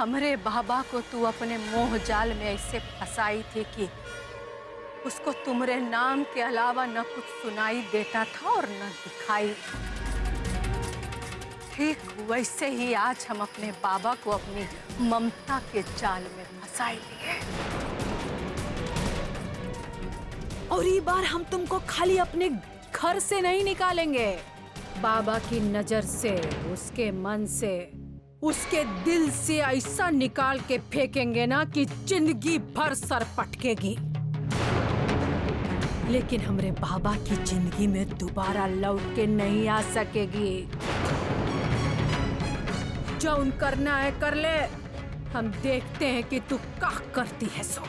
हमरे बाबा को तू अपने मोह जाल में ऐसे फंसाई थी कि उसको तुम्हारे नाम के अलावा न कुछ सुनाई देता था और न दिखाई। ठीक वैसे ही आज हम अपने बाबा को अपनी ममता के जाल में फंसाई लिए। और ये बार हम तुमको खाली अपने घर से नहीं निकालेंगे, बाबा की नजर से, उसके मन से, उसके दिल से ऐसा निकाल के फेंकेंगे ना कि जिंदगी भर सर पटकेगी। लेकिन हमरे बाबा की जिंदगी में दोबारा लौट के नहीं आ सकेगी। जो उन करना है कर ले, हम देखते हैं कि तू क्या करती है। सो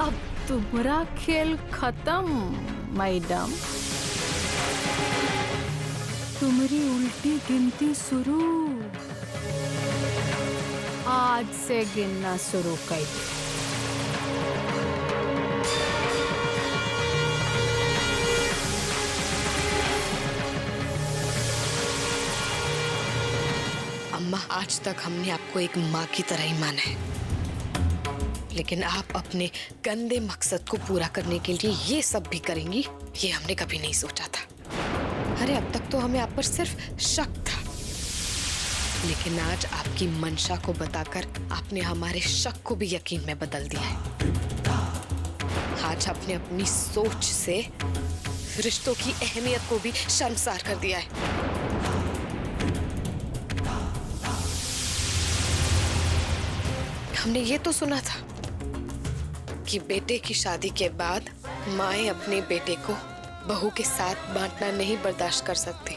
अब तुम्हारा खेल खत्म मैडम, तुम्हारी उल्टी गिनती शुरू। आज से गिनना शुरू कर। अम्मा, आज तक हमने आपको एक माँ की तरह ही माना है, लेकिन आप अपने गंदे मकसद को पूरा करने के लिए ये सब भी करेंगी, ये हमने कभी नहीं सोचा था। अरे अब तक तो हमें आप पर सिर्फ शक था, लेकिन आज आपकी मंशा को बताकर आपने हमारे शक को भी यकीन में बदल दिया है। आज आपने अपनी सोच से रिश्तों की अहमियत को भी शर्मसार कर दिया है। हमने ये तो सुना था कि बेटे की शादी के बाद माएं अपने बेटे को बहू के साथ बांटना नहीं बर्दाश्त कर सकती,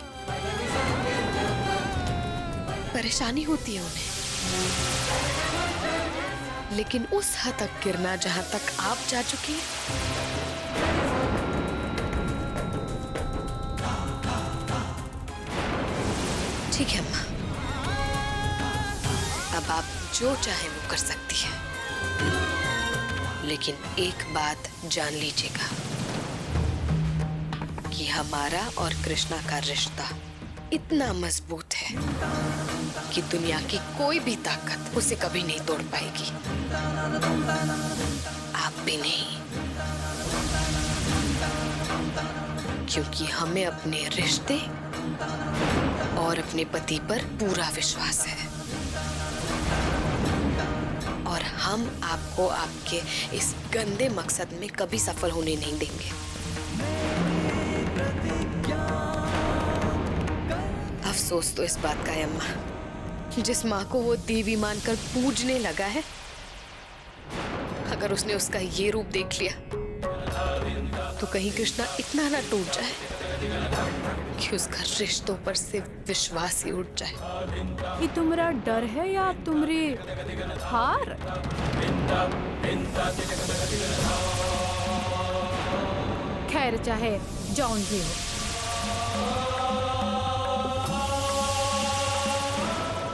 परेशानी होती है उन्हें। लेकिन उस हद तक गिरना जहां तक आप जा चुकी हैं, ठीक है अम्मा, अब आप जो चाहे वो कर सकती है, लेकिन एक बात जान लीजिएगा कि हमारा और कृष्णा का रिश्ता इतना मजबूत है कि दुनिया की कोई भी ताकत उसे कभी नहीं तोड़ पाएगी, आप भी नहीं, क्योंकि हमें अपने रिश्ते और अपने पति पर पूरा विश्वास है और हम आपको आपके इस गंदे मकसद में कभी सफल होने नहीं देंगे। अफसोस तो इस बात का है अम्मा, जिस माँ को वो देवी मानकर पूजने लगा है, अगर उसने उसका ये रूप देख लिया तो कहीं कृष्णा इतना ना टूट जाए कि उसका रिश्तों पर से विश्वास ही उठ जाए। ये तुम्हारा डर है या तुम्हारी हार? खैर, चाहे जौन भी हो,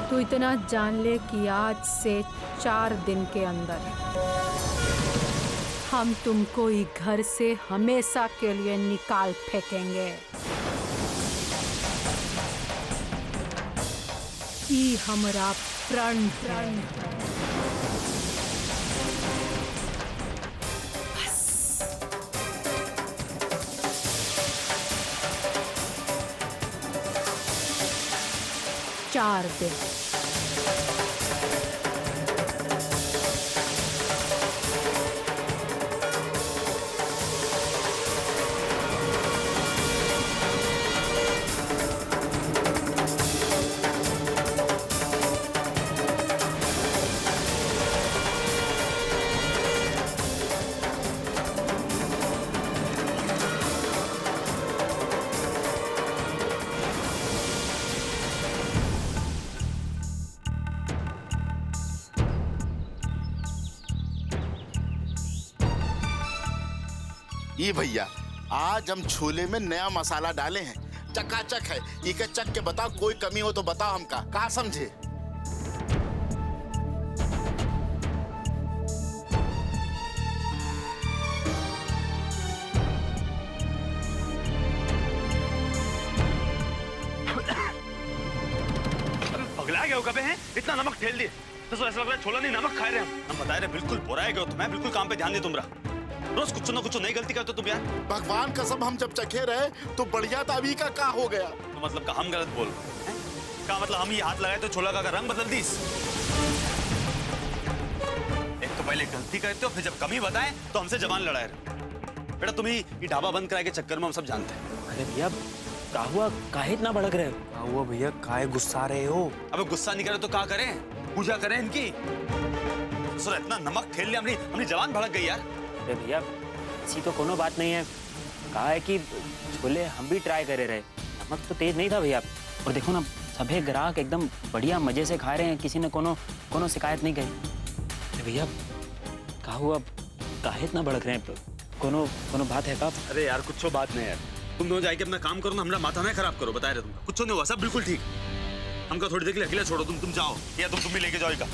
तू इतना जान ले कि आज से 4 दिन के अंदर हम तुमको ये घर से हमेशा के लिए निकाल फेंकेंगे। ये हमारा प्रण बस 4 दिन। ये भैया, आज हम छोले में नया मसाला डाले हैं, चकाचक है। ये के चक के बताओ, कोई कमी हो तो बताओ हमका, का समझे? पगला बोरा गए हो कभी हैं? इतना नमक ठेल दिए तो ऐसा लग रहा है छोला नहीं नमक खा रहे हम बता रहे बिल्कुल बोरा गए हो तुम्हें, बिल्कुल काम पे ध्यान दे तुमरा। रोज कुछ ना कुछ नई गलती करते हो तुम यार। भगवान कसम हम जब चखे रहे तो बढ़िया था, अभी का हो गया। तो मतलब का हम गलत बोल रहे हैं? का मतलब हम ये हाथ लगाए तो छोला का रंग बदल दी? एक तो पहले गलती करते हो, फिर जब कमी बताए तो हमसे जबान लड़ाए रहे। बेटा तुम ही ये ढाबा बंद कराए के चक्कर में हम सब जानते हैं। अरे भैया का हुआ, काहे इतना भड़क रहे हो? क्या हुआ भैया, काहे गुस्सा रहे हो? अबे गुस्सा नहीं करे तो क्या करें, पूजा करें इनकी। सर इतना नमक ठेल लिया, अपनी जबान भड़क गई यार। अरे भैया ऐसी तो कोनो बात नहीं है, कहा है कि छोले हम भी ट्राई करे रहे, नमक तो तेज नहीं था भैया। और देखो ना सभी ग्राहक एकदम बढ़िया मजे से खा रहे हैं, किसी ने कोनो शिकायत नहीं कही। अरे भैया का हुआ, काहे इतना भड़क रहे हैं, कोनो बात है का? अरे यार कुछ बात नहीं यार, तुम दोनों जाके अपना काम करो ना, हमारा माथा ना खराब करो। बता रहे तुमको कुछ नहीं हुआ, सब बिल्कुल ठीक। हमको थोड़ी देर के लिए अकेला छोड़ो, तुम जाओ या तुम भी लेके जाओ इनका।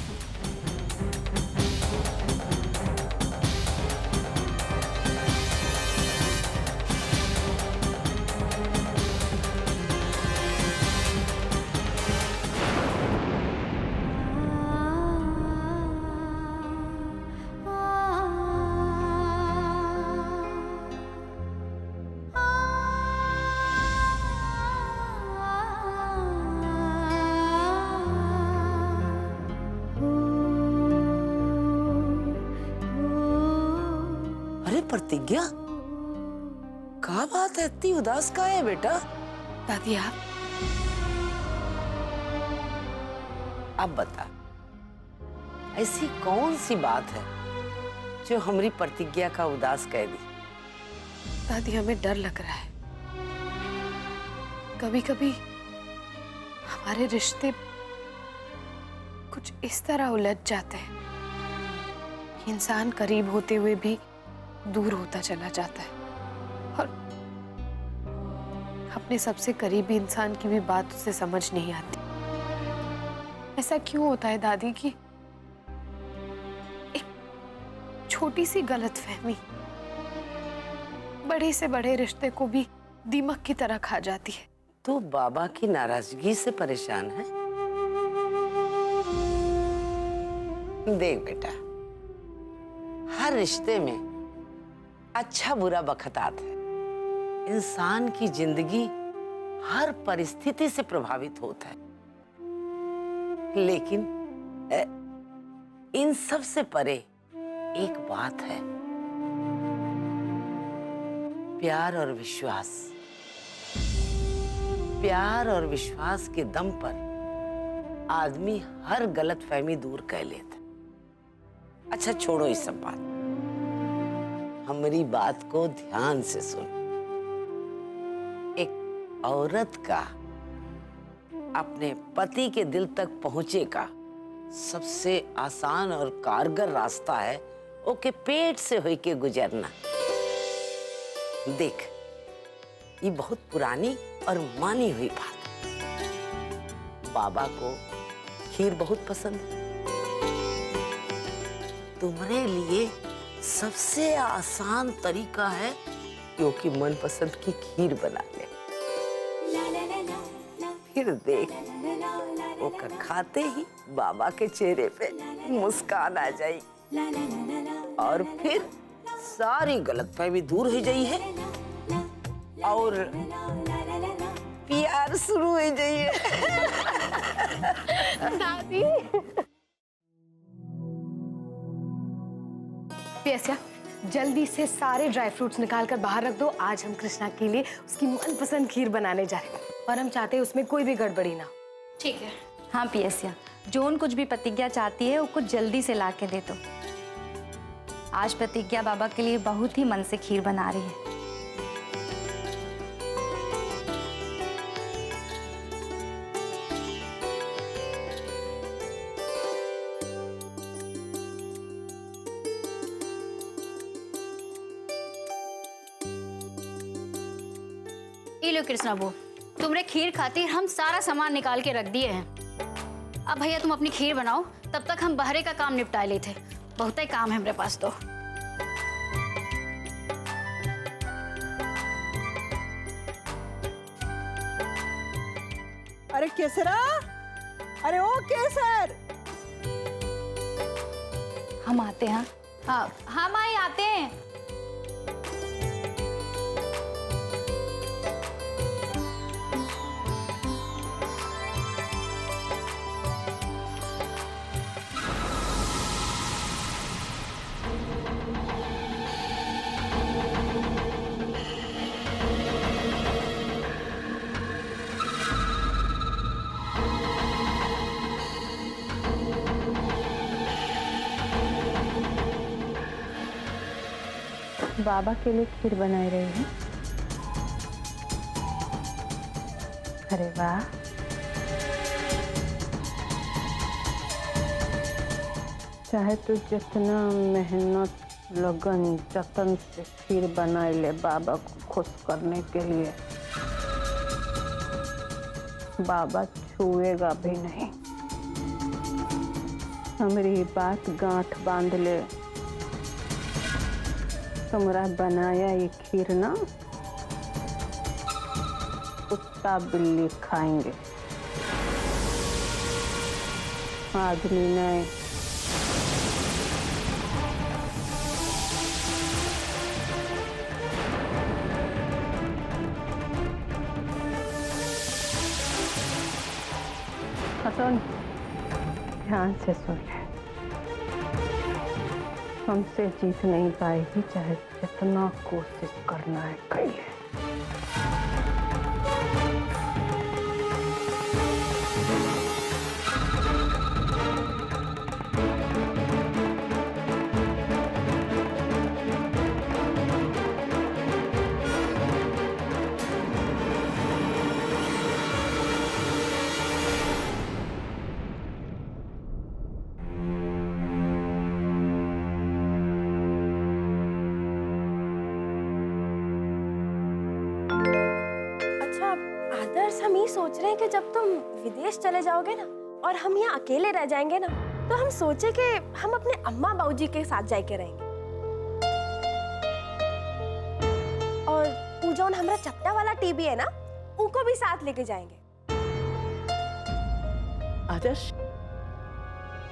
प्रतिज्ञा, क्या बात है, इतनी उदास का है बेटा? दादी आप अब बता, ऐसी कौन सी बात है जो हमारी प्रतिज्ञा का उदास कह दी? दादी हमें डर लग रहा है, कभी कभी हमारे रिश्ते कुछ इस तरह उलझ जाते हैं, इंसान करीब होते हुए भी दूर होता चला जाता है और अपने सबसे करीबी इंसान की भी बात उसे समझ नहीं आती। ऐसा क्यों होता है दादी कि एक छोटी सी गलतफहमी बड़े से बड़े रिश्ते को भी दीमक की तरह खा जाती है? तू बाबा की नाराजगी से परेशान है? देख बेटा, हर रिश्ते में अच्छा बुरा वक्त आता है, इंसान की जिंदगी हर परिस्थिति से प्रभावित होता है, लेकिन इन सब से परे एक बात है, प्यार और विश्वास। प्यार और विश्वास के दम पर आदमी हर गलतफहमी दूर कर लेता। अच्छा छोड़ो ये सब बात, हमारी बात को ध्यान से सुन। एक औरत का अपने पति के दिल तक पहुंचे का सबसे आसान और कारगर रास्ता है ओके पेट से होके गुजरना। देख, ये बहुत पुरानी और मानी हुई बात है। बाबा को खीर बहुत पसंद है, तुम्हारे लिए सबसे आसान तरीका है क्योंकि मनपसंद की खीर बना ले, फिर देख वो खाते ही बाबा के चेहरे पे मुस्कान आ जाई और फिर सारी गलतफहमी दूर हो जाई है और प्यार शुरू हो जाई है। दादी पियसिया, जल्दी से सारे ड्राई फ्रूट्स निकाल कर बाहर रख दो। आज हम कृष्णा के लिए उसकी मनपसंद खीर बनाने जा रहे हैं और हम चाहते हैं उसमें कोई भी गड़बड़ी ना हो। ठीक है। हाँ पियसिया, जोन कुछ भी प्रतिज्ञा चाहती है वो कुछ जल्दी से ला के दे दो। आज प्रतिज्ञा बाबा के लिए बहुत ही मन से खीर बना रही है। ये लो कृष्णा वो, तुमने खीर खातिर हम सारा सामान निकाल के रख दिए हैं। अब भैया तुम अपनी खीर बनाओ, तब तक हम बहरे का काम निपटा लेते। बहुत ही काम है हमारे पास तो। अरे केसरा, अरे ओके सर। हम आते हैं। हाँ माई आते हैं। बाबा के लिए खीर बनाई रही है। अरे वाह, चाहे तू जितना मेहनत लगन जतन से खीर बनाई ले बाबा को खुश करने के लिए, बाबा छुएगा भी नहीं। हमारी बात गांठ बांध ले, तुम्हारा बनाया ये खीर ना कुत्ता बिल्ली खाएंगे, आदमी नहीं। सुन, ध्यान से सुन ले, हमसे जीत नहीं पाएगी, चाहे जितना कोशिश करना है कर ले। हम ये सोच रहे हैं कि जब तुम विदेश चले जाओगे ना और हम यहाँ अकेले रह जाएंगे ना, तो हम सोचे कि हम अपने अम्मा बाबूजी के साथ जाके रहेंगे और पूजा हमारा चपटा वाला टीवी है ना, उनको भी साथ लेके जाएंगे। आदर्श,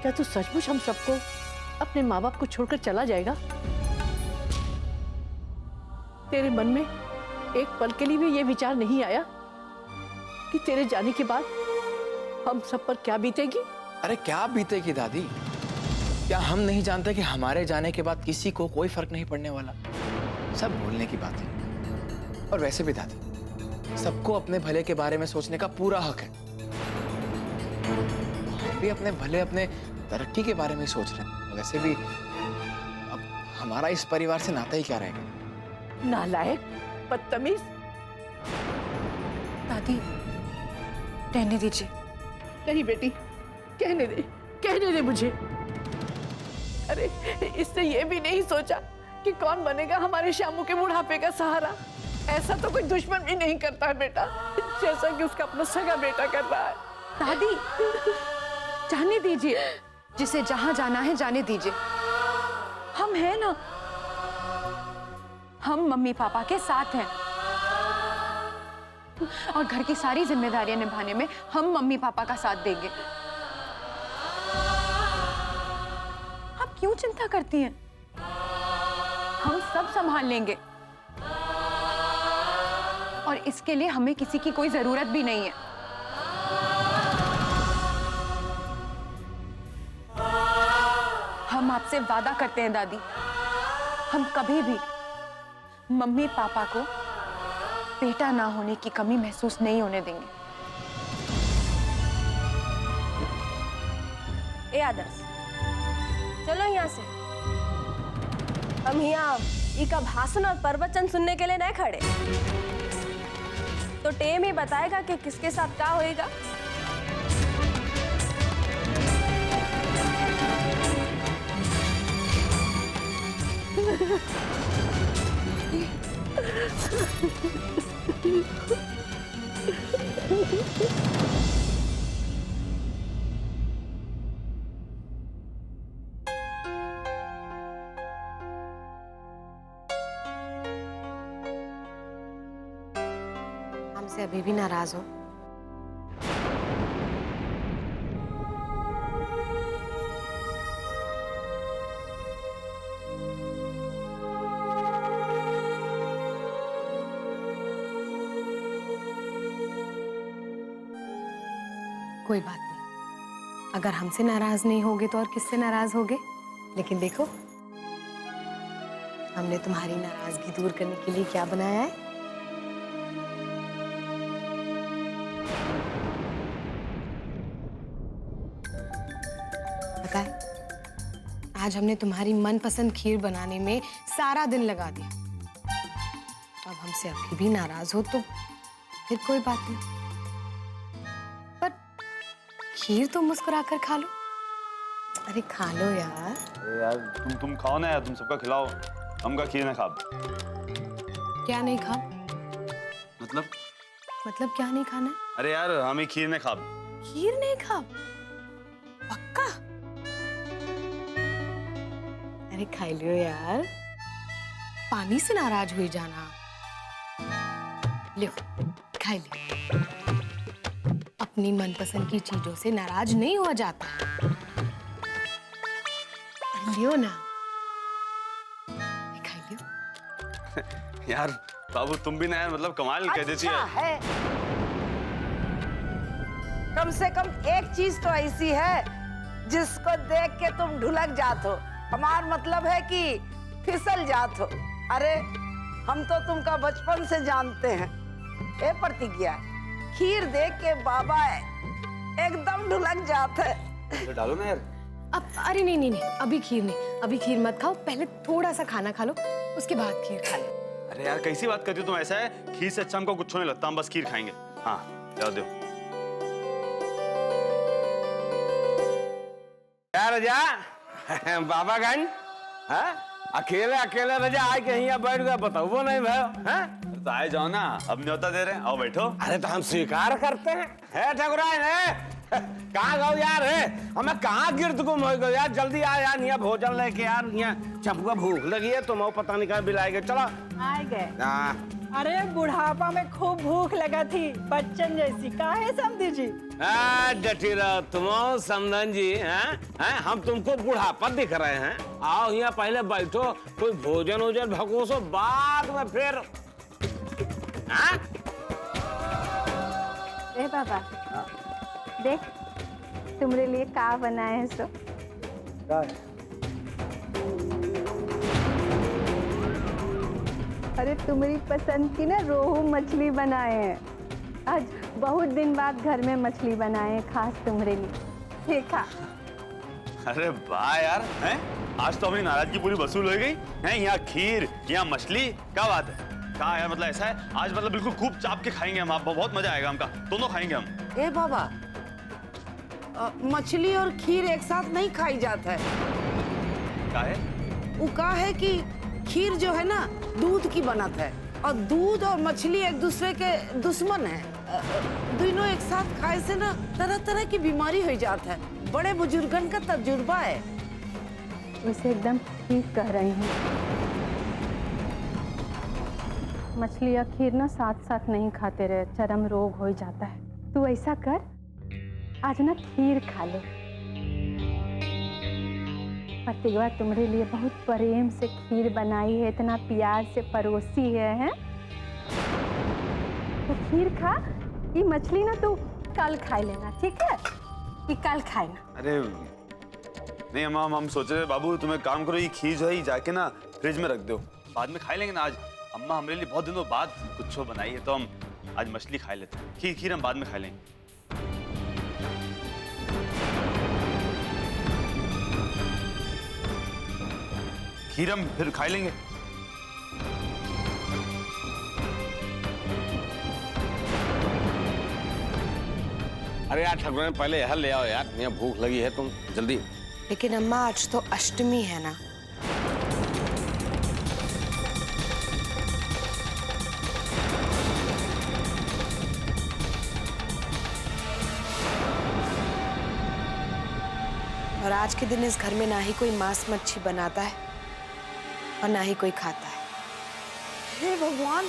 क्या तू सचमुच हम सबको अपने माँ बाप को छोड़कर चला जाएगा? तेरे मन में एक पल के लिए भी ये विचार नहीं आया कि तेरे जाने के बाद हम सब पर क्या बीतेगी? अरे क्या बीतेगी दादी? क्या हम नहीं जानते कि हमारे जाने के बाद किसी को कोई फर्क नहीं पड़ने वाला? सब भूलने की बात है। और वैसे भी दादी, सबको अपने भले के बारे में सोचने का पूरा हक है। हम भी अपने भले, अपने तरक्की के बारे में सोच रहे हैं। वैसे भी अब हमारा इस परिवार से नाता ही क्या रहेगा? नालायक, बदतमीज। दादी, रहने दीजिए। नहीं बेटी, कहने दे मुझे। अरे इसने ये भी नहीं सोचा कि कौन बनेगा हमारे शामू के बुढ़ापे का सहारा। ऐसा तो कोई दुश्मन भी नहीं करता है बेटा, जैसा कि उसका अपना सगा बेटा कर रहा है। दादी, जाने दीजिए, जिसे जहां जाना है जाने दीजिए। हम हैं ना, हम मम्मी पापा के साथ हैं और घर की सारी जिम्मेदारियां निभाने में हम मम्मी पापा का साथ देंगे। आप क्यों चिंता करती हैं? हम सब संभाल लेंगे और इसके लिए हमें किसी की कोई जरूरत भी नहीं है। हम आपसे वादा करते हैं दादी, हम कभी भी मम्मी पापा को बेटा ना होने की कमी महसूस नहीं होने देंगे। ए आदर्श, चलो यहाँ से। हम यहाँ इका भाषण और प्रवचन सुनने के लिए नहीं खड़े। तो टेम ही बताएगा कि किसके साथ क्या होएगा। हमसे अभी भी नाराज हो? कोई बात नहीं, अगर हमसे नाराज नहीं होगे तो और किससे नाराज होगे। लेकिन देखो, हमने तुम्हारी नाराजगी दूर करने के लिए क्या बनाया है। पता है, आज हमने तुम्हारी मनपसंद खीर बनाने में सारा दिन लगा दिया। अब हमसे अभी भी नाराज हो तो फिर कोई बात नहीं, पर खीर तो मुस्कुराकर खा लो। अरे खा लो यार। अरे यार तुम खाओ ना यार, तुम सबका खिलाओ, हमका खीर ना खाओ। क्या नहीं खा? मतलब क्या नहीं खाना है? अरे यार हमें खीर ने खा। खीर नहीं खा? पक्का? अरे खा लियो यार, पानी से नाराज हुई जाना। लियो, खा लियो। अपनी मनपसंद की चीजों से नाराज नहीं हुआ जाता। लियो ना, खा लियो। यार बाबू तुम भी ना यार, मतलब कमाल कह देती है। कम से कम एक चीज तो ऐसी है जिसको देख के तुम ढुलक जात हो। हमार मतलब है कि फिसल जात हो। अरे हम तो तुमका बचपन से जानते हैं। ए प्रतिज्ञा, खीर देख के बाबा एकदम ढुलक जात है। तो डालो ना यार। अब अरे नहीं, अभी खीर नहीं, अभी खीर मत खाओ, पहले थोड़ा सा खाना खा लो, उसके बाद खीर खा लो। अरे यार कैसी बात करती हो तुम, ऐसा है खीर से अच्छा हमको कुछ नहीं लगता, हम बस खीर खाएंगे। हाँ जाओ दो यार रजा। बाबा गन अकेले अकेले रजा आए के यहाँ बैठ गया, बताओ नहीं भाई। तो आए जाओ ना, अब न्योता दे रहे हैं, आओ बैठो। अरे तो हम स्वीकार करते हैं। है ठकुराइन है, कहाँ गो यार है, हमें कहाँ गिरद गुम हो गए यार। जल्दी आ यार, यहाँ भोजन लेके यार, यहाँ चपका भूख लगी है, तुम पता नहीं कहाँ बिलाएंगे। चलो आए गए। अरे बुढ़ापा में खूब भूख लगा थी, बच्चन जैसी। काहे समझी जी? डटी रहो तुम समधन जी। हैं हम तुमको बुढ़ापा दिख रहे हैं। आओ यहाँ पहले बैठो, कोई भोजन वोजन भगोसो, बाद में फिर। ए बाबा, देख तुम्हारे लिए का बनाए हैं सो। अरे तुम्हारी पसंद की ना रोहू मछली बनाए हैं। आज बहुत दिन बाद घर में मछली बनाए हैं, खास तुम्हारे लिए। देखा? अरे वाह यार, हैं आज तो हमारी नाराजगी पूरी वसूल हो गई है। यहाँ खीर, यहाँ मछली, क्या बात है। कहा यार, मतलब ऐसा है आज, मतलब बिल्कुल खूब चाप के खाएंगे हम। आप बहुत मजा आएगा हमका, दोनों खाएंगे हम। ए बाबा, मछली और खीर एक साथ नहीं खाई जाता है। क्या है? वो कहा है कि खीर जो है ना दूध की बनत है, और दूध और मछली एक दूसरे के दुश्मन है। दोनों एक साथ खाए से ना तरह तरह की बीमारी हो जाता है। बड़े बुजुर्गन का तजुर्बा है। उसे एकदम ठीक कह रही हूँ। मछली या खीर ना साथ साथ नहीं खाते रहे, चरम रोग हो जाता है। तू ऐसा कर, आज ना खीर खा ले। प्रतिभा तुम्हारे लिए बहुत प्रेम से खीर बनाई है, इतना प्यार से परोसी है। तो खीर खा, ये मछली ना तू कल खा लेना, ठीक है? ये कल खाएना। अरे नहीं अम्मा, हम सोच रहे बाबू, तुम एक काम करो, ये खीर जो है जाके ना फ्रिज में रख दो, बाद में खा लेंगे ना। आज अम्मा हमारे लिए बहुत दिनों बाद कुछ बनाई है, तो हम आज मछली खा लेते हैं। खीर हम बाद में खा लेंगे। खीर हम फिर खा लेंगे। अरे यार ठाकुर, पहले यहाँ ले आओ यार, यहाँ भूख लगी है, तुम जल्दी। लेकिन अम्मा आज तो अष्टमी है ना। और आज के दिन इस घर में ना ही कोई मांस मच्छी बनाता है और ना ही कोई खाता है। हे भगवान,